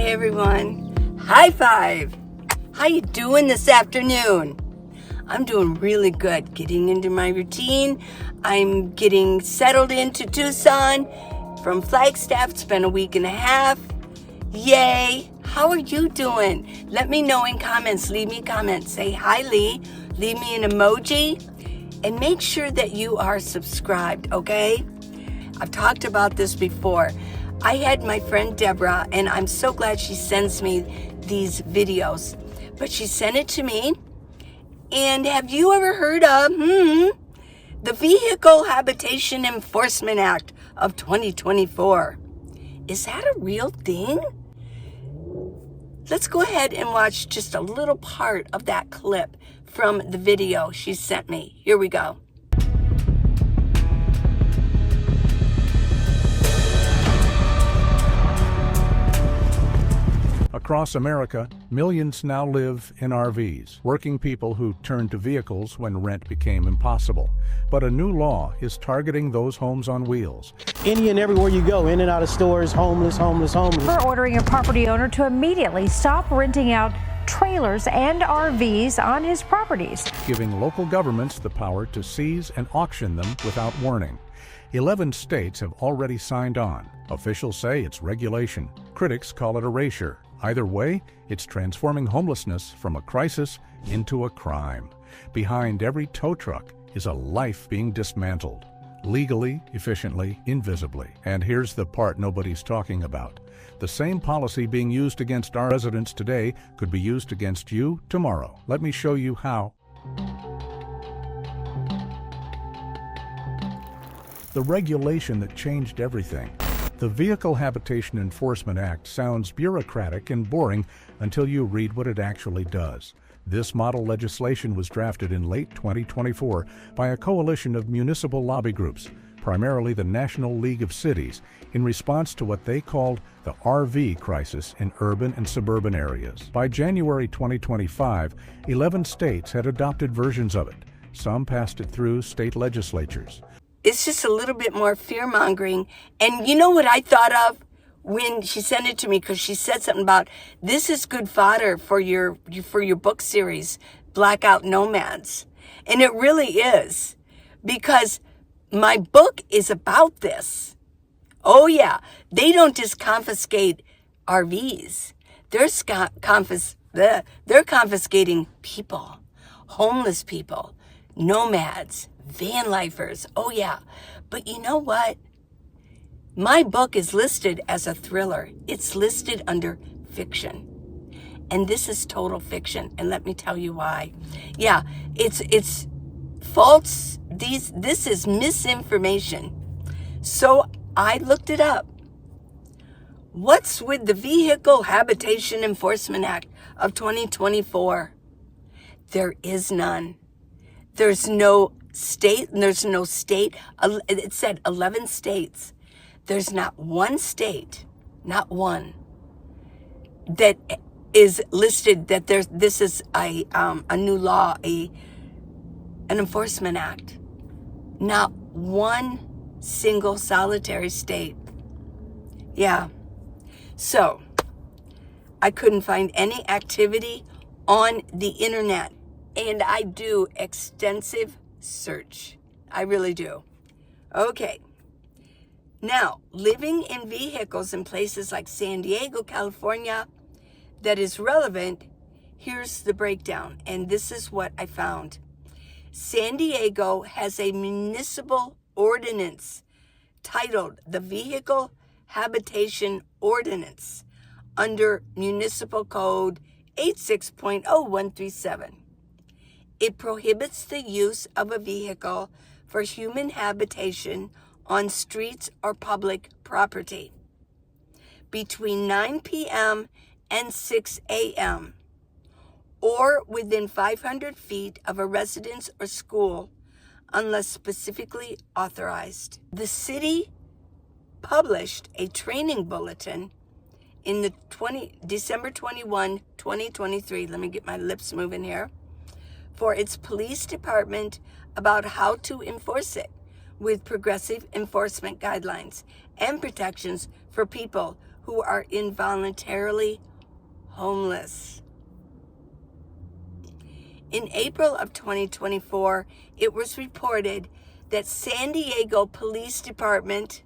Hey everyone, high five. How you doing this afternoon? I'm doing really good, getting into my routine. I'm getting settled into Tucson from Flagstaff. It's been a week and a half. Yay. How are you doing? Let me know in comments. Leave me comments. Say hi, Lee. Leave me an emoji. And make sure that you are subscribed, okay? I've talked about this before. I had my friend Deborah, and I'm so glad she sends me these videos. But she sent it to me. And have you ever heard of the Vehicle Habitation Enforcement Act of 2024? Is that a real thing? Let's go ahead and watch just a little part of that clip from the video she sent me. Here we go. Across America, millions now live in RVs, working people who turned to vehicles when rent became impossible. But a new law is targeting those homes on wheels. Any and everywhere you go, in and out of stores, homeless. We're ordering a property owner to immediately stop renting out trailers and RVs on his properties, Giving local governments the power to seize and auction them without warning. 11 states have already signed on. Officials say it's regulation. Critics call it erasure. Either way, it's transforming homelessness from a crisis into a crime. Behind every tow truck is a life being dismantled. Legally, efficiently, invisibly. And here's the part nobody's talking about. The same policy being used against our residents today could be used against you tomorrow. Let me show you how. The regulation that changed everything. The Vehicle Habitation Enforcement Act sounds bureaucratic and boring until you read what it actually does. This model legislation was drafted in late 2024 by a coalition of municipal lobby groups, primarily the National League of Cities, in response to what they called the RV crisis in urban and suburban areas. By January 2025, 11 states had adopted versions of it. Some passed it through state legislatures. It's just a little bit more fear-mongering. And you know what I thought of when she sent it to me? Because she said something about, this is good fodder for your book series, Blackout Nomads. And it really is. Because my book is about this. Oh yeah, they don't just confiscate RVs. They're confiscating people, homeless people, nomads, van lifers. Oh yeah. But you know what? My book is listed as a thriller. It's listed under fiction. And this is total fiction. And let me tell you why. Yeah, it's false. This is misinformation. So I looked it up. What's with the Vehicle Habitation Enforcement Act of 2024? There is none. There's no state. It said 11 states. There's not one state, not one, that is listed that this is a new law, an enforcement act. Not one single solitary state. Yeah. So I couldn't find any activity on the internet. And I do extensive search. I really do. Okay. Now, living in vehicles in places like San Diego, California, that is relevant, here's the breakdown. And this is what I found. San Diego has a municipal ordinance titled the Vehicle Habitation Ordinance under Municipal Code 86.0137. It prohibits the use of a vehicle for human habitation on streets or public property between 9 p.m. and 6 a.m. or within 500 feet of a residence or school unless specifically authorized. The city published a training bulletin in the December 21, 2023. Let me get my lips moving here. For its police department about how to enforce it with progressive enforcement guidelines and protections for people who are involuntarily homeless. In April of 2024, it was reported that San Diego Police Department,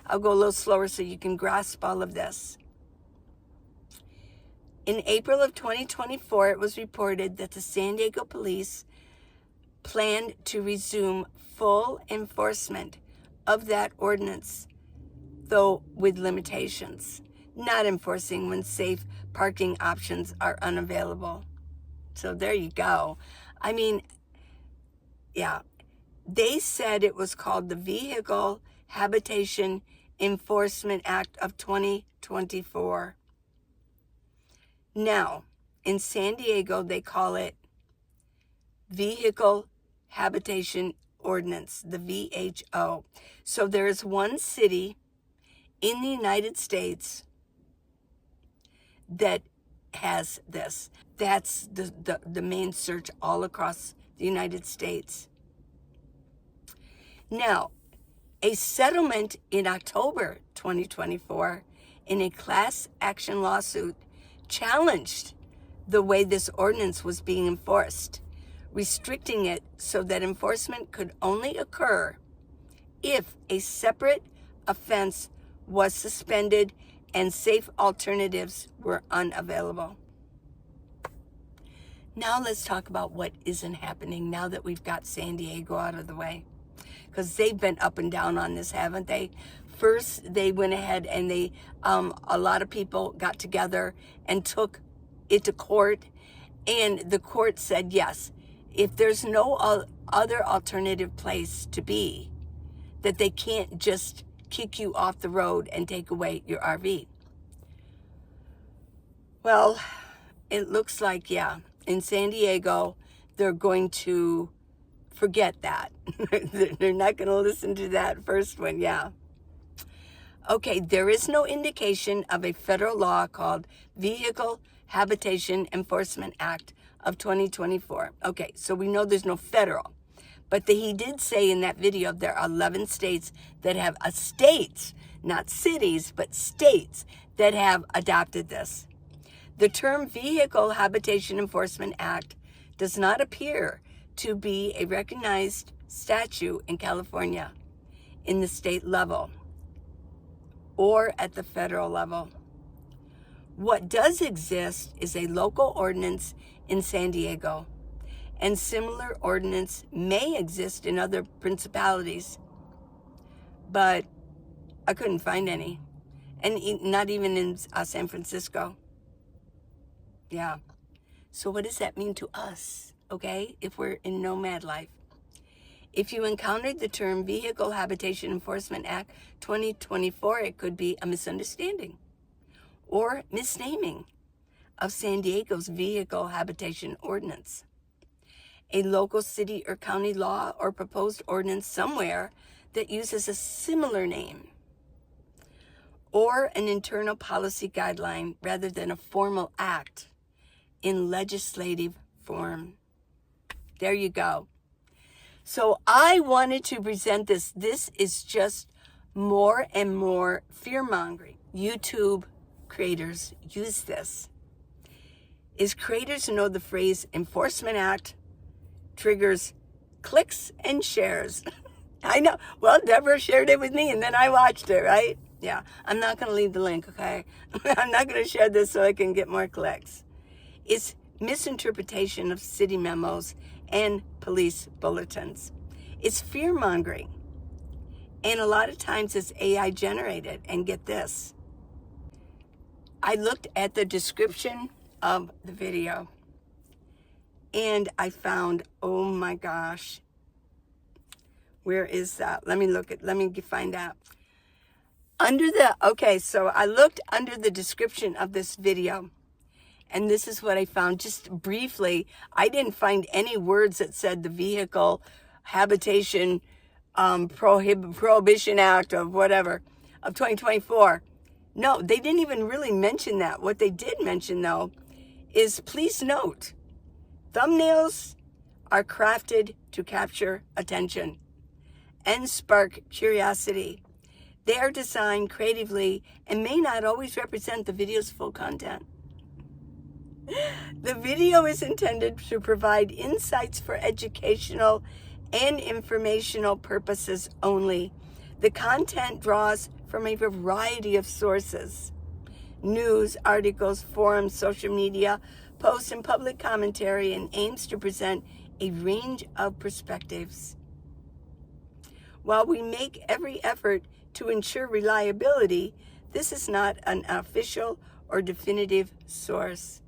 I'll go a little slower so you can grasp all of this. In April of 2024, it was reported that the San Diego Police planned to resume full enforcement of that ordinance, though with limitations, not enforcing when safe parking options are unavailable. So there you go. I mean, yeah, they said it was called the Vehicle Habitation Enforcement Act of 2024. Now, in San Diego, they call it Vehicle Habitation Ordinance, the VHO. So there is one city in the United States that has this. That's the main search all across the United States. Now, a settlement in October 2024 in a class action lawsuit challenged the way this ordinance was being enforced, restricting it so that enforcement could only occur if a separate offense was suspended and safe alternatives were unavailable. Now let's talk about what isn't happening now that we've got San Diego out of the way. Because they've been up and down on this, haven't they? First, they went ahead and a lot of people got together and took it to court. And the court said, yes, if there's no other alternative place to be, that they can't just kick you off the road and take away your RV. Well, it looks like, yeah, in San Diego, they're going to forget that. They're not going to listen to that first one, yeah. Okay, there is no indication of a federal law called Vehicle Habitation Enforcement Act of 2024. Okay, so we know there's no federal. But he did say in that video there are 11 states that have states, not cities, but states that have adopted this. The term Vehicle Habitation Enforcement Act does not appear to be a recognized statute in California in the state level or at the federal level. What does exist is a local ordinance in San Diego, and similar ordinance may exist in other principalities, but I couldn't find any, and not even in San Francisco. Yeah. So what does that mean to us, okay, if we're in nomad life? If you encountered the term Vehicle Habitation Enforcement Act 2024, it could be a misunderstanding or misnaming of San Diego's Vehicle Habitation Ordinance. A local city or county law or proposed ordinance somewhere that uses a similar name, or an internal policy guideline rather than a formal act in legislative form. There you go. So I wanted to present this. This is just more and more fear-mongering. YouTube creators use this. Is creators know the phrase Enforcement Act triggers clicks and shares. I know. Well, Deborah shared it with me and then I watched it, right? Yeah. I'm not going to leave the link, okay? I'm not going to share this so I can get more clicks. It's misinterpretation of city memos and police bulletins. It's fear-mongering. And a lot of times it's AI generated. And get this. I looked at the description of the video and I found, oh my gosh, where is that? Let me find out. So I looked under the description of this video, and this is what I found. Just briefly, I didn't find any words that said the Vehicle Habitation Prohibition Act of whatever, of 2024. No, they didn't even really mention that. What they did mention, though, is please note, thumbnails are crafted to capture attention and spark curiosity. They are designed creatively and may not always represent the video's full content. The video is intended to provide insights for educational and informational purposes only. The content draws from a variety of sources: news, articles, forums, social media, posts, and public commentary, and aims to present a range of perspectives. While we make every effort to ensure reliability, this is not an official or definitive source.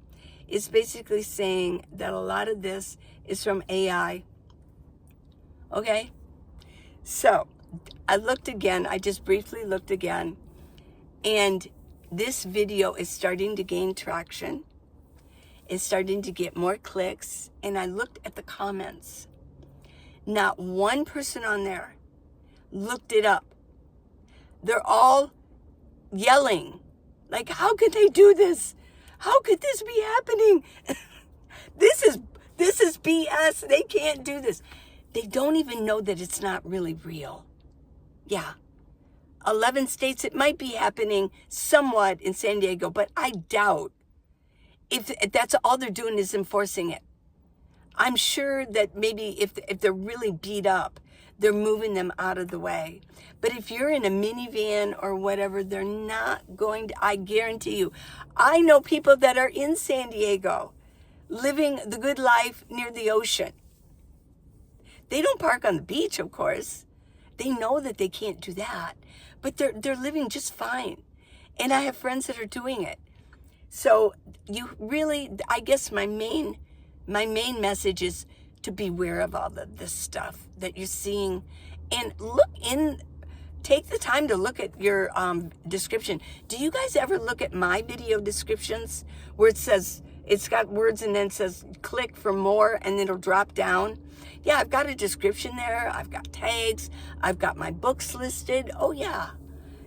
It's basically saying that a lot of this is from AI. Okay? So, I looked again. I just briefly looked again. And this video is starting to gain traction. It's starting to get more clicks. And I looked at the comments. Not one person on there looked it up. They're all yelling. Like, how could they do this? How could this be happening? This is BS. They can't do this. They don't even know that it's not really real. Yeah. 11 states, it might be happening somewhat in San Diego, but I doubt if that's all they're doing is enforcing it. I'm sure that maybe if they're really beat up, they're moving them out of the way. But if you're in a minivan or whatever, they're not going to, I guarantee you. I know people that are in San Diego living the good life near the ocean. They don't park on the beach, of course. They know that they can't do that, but they're living just fine. And I have friends that are doing it. So you really, I guess my main message is to beware of all of this stuff that you're seeing, and take the time to look at your description. Do you guys ever look at my video descriptions where it says, it's got words and then it says click for more and then it'll drop down? Yeah, I've got a description there. I've got tags. I've got my books listed. Oh yeah.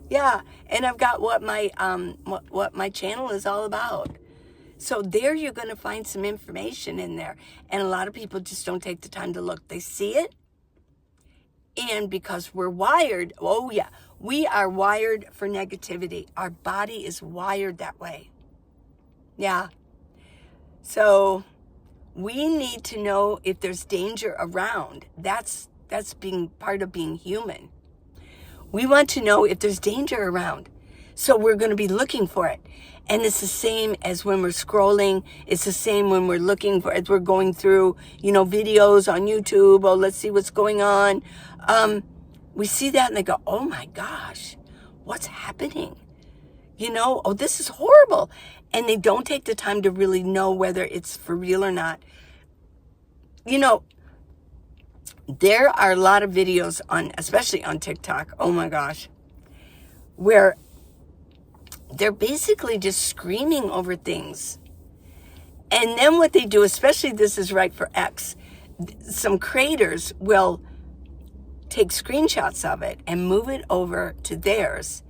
Yeah. And I've got what my channel is all about. So there you're going to find some information in there. And a lot of people just don't take the time to look. They see it. And because we're wired, oh yeah, we are wired for negativity. Our body is wired that way. Yeah. So we need to know if there's danger around. That's being part of being human. We want to know if there's danger around. So we're going to be looking for it. And it's the same as when we're scrolling. It's the same when we're looking for, as we're going through, videos on YouTube. Oh, let's see what's going on. We see that and they go, oh my gosh, what's happening? Oh, this is horrible. And they don't take the time to really know whether it's for real or not. There are a lot of videos especially on TikTok, oh my gosh, where they're basically just screaming over things. And then what they do, especially this is right for X, some creators will take screenshots of it and move it over to theirs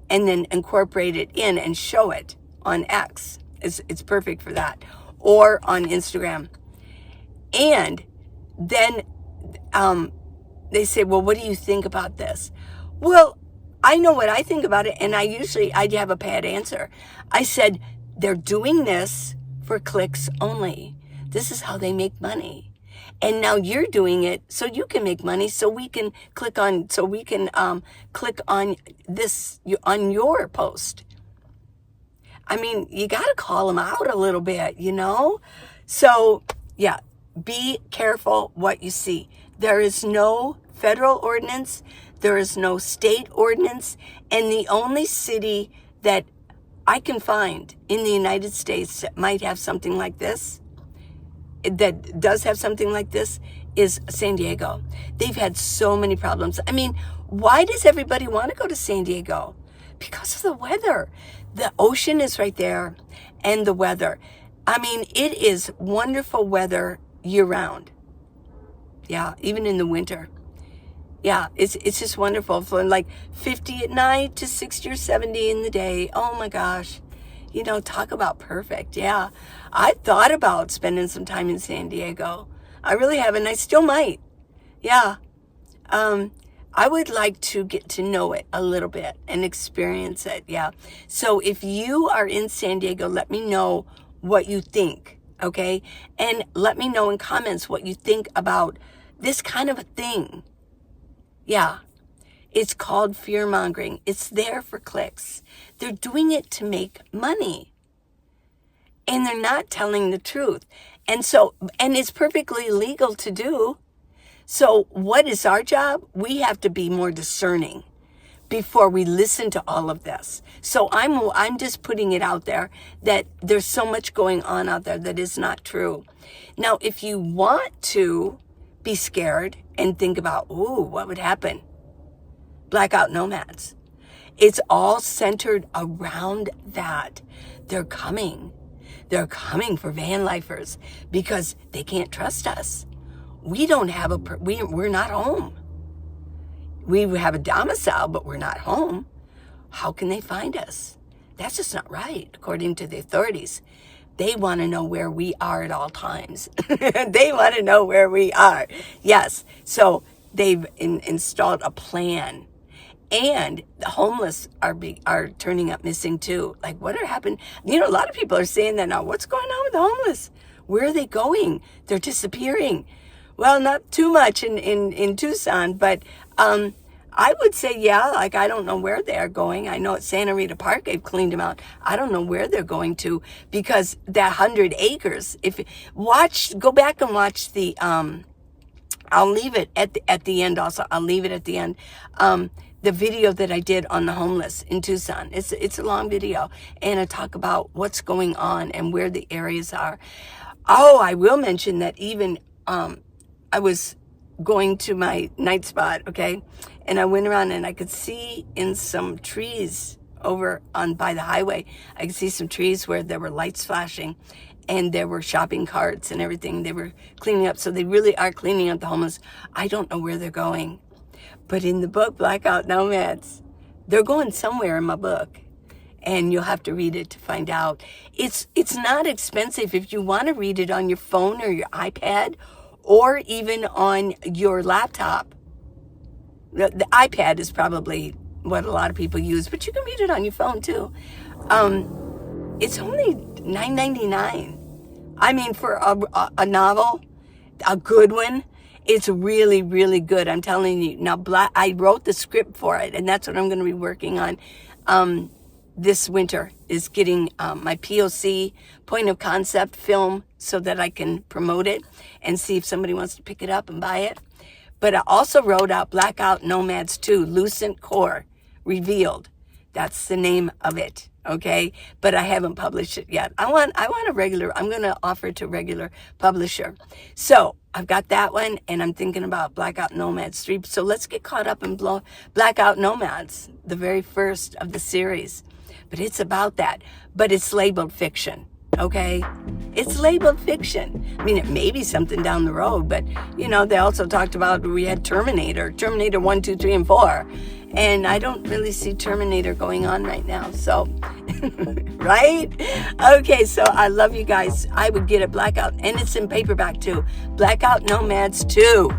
and then incorporate it in and show it on X. It's perfect for that. Or on Instagram. And then they say, well, what do you think about this? Well, I know what I think about it, and I have a bad answer. I said, they're doing this for clicks only. This is how they make money. And now you're doing it so you can make money, so we can click on this on your post. I mean, you got to call them out a little bit, So, yeah, be careful what you see. There is no federal ordinance. There is no state ordinance. And the only city that I can find in the United States that might have something like this, that does have something like this, is San Diego. They've had so many problems. I mean, why does everybody want to go to San Diego? Because of the weather. The ocean is right there, and the weather. I mean, it is wonderful weather year-round. Yeah, even in the winter. Yeah, it's just wonderful. From like 50 at night to 60 or 70 in the day. Oh my gosh. Talk about perfect. Yeah. I thought about spending some time in San Diego. I really have, and I still might. Yeah. I would like to get to know it a little bit and experience it. Yeah. So if you are in San Diego, let me know what you think. Okay. And let me know in comments what you think about this kind of a thing. Yeah. It's called fear-mongering. It's there for clicks. They're doing it to make money. And they're not telling the truth. And it's perfectly legal to do. So what is our job? We have to be more discerning before we listen to all of this. So I'm just putting it out there that there's so much going on out there that is not true. Now, if you want to be scared and think about, ooh, what would happen? Blackout Nomads. It's all centered around that. They're coming. They're coming for van lifers because they can't trust us. We don't have we're not home. We have a domicile, but we're not home. How can they find us? That's just not right, according to the authorities. They want to know where we are at all times. They want to know where we are. Yes. So they've installed a plan. And the homeless are turning up missing too. Like, what are happening? You know, a lot of people are saying that now. What's going on with the homeless? Where are they going? They're disappearing. Well, not too much in Tucson, but I would say, yeah, like I don't know where they're going. I know at Santa Rita Park, they've cleaned them out. I don't know where they're going to because that 100 acres, go back and watch the, I'll leave it at the end also. I'll leave it at the end. The video that I did on the homeless in Tucson. It's a long video, and I talk about what's going on and where the areas are. Oh, I will mention that even I was going to my night spot, okay, and I went around and I could see in some trees over by the highway, I could see some trees where there were lights flashing, and there were shopping carts and everything. They were cleaning up, so they really are cleaning up the homeless. I don't know where they're going. But in the book, Blackout Nomads, they're going somewhere in my book. And you'll have to read it to find out. It's not expensive if you want to read it on your phone or your iPad or even on your laptop. The iPad is probably what a lot of people use, but you can read it on your phone too. It's only $9.99. I mean, for a novel, a good one, it's really, really good. I'm telling you. Now, I wrote the script for it, and that's what I'm going to be working on this winter, is getting my POC, point of concept film, so that I can promote it and see if somebody wants to pick it up and buy it. But I also wrote out Blackout Nomads 2, Lucent Core Revealed. That's the name of it, okay? But I haven't published it yet. I'm going to offer it to a regular publisher. So I've got that one, and I'm thinking about Blackout Nomads 3. So let's get caught up in Blackout Nomads, the very first of the series. But it's about that. But it's labeled fiction, okay? It's labeled fiction. I mean, it may be something down the road, but, you know, they also talked about, we had Terminator 1, 2, 3, and 4. And I don't really see Terminator going on right now. So, right? Okay, so I love you guys. I would get a Blackout, and it's in paperback too. Blackout Nomads 2.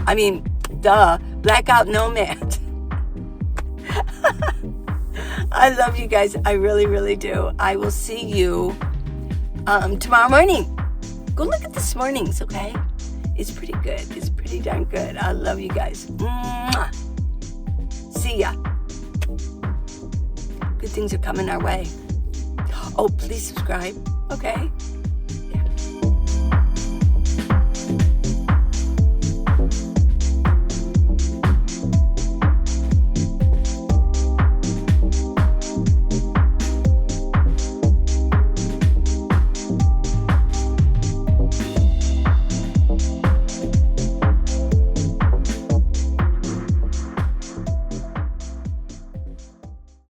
I mean, duh. Blackout Nomads. I love you guys. I really, really do. I will see you tomorrow morning. Go look at this morning's, okay? It's pretty good. It's pretty darn good. I love you guys. Mwah. See ya. Good things are coming our way. Oh, please subscribe, okay?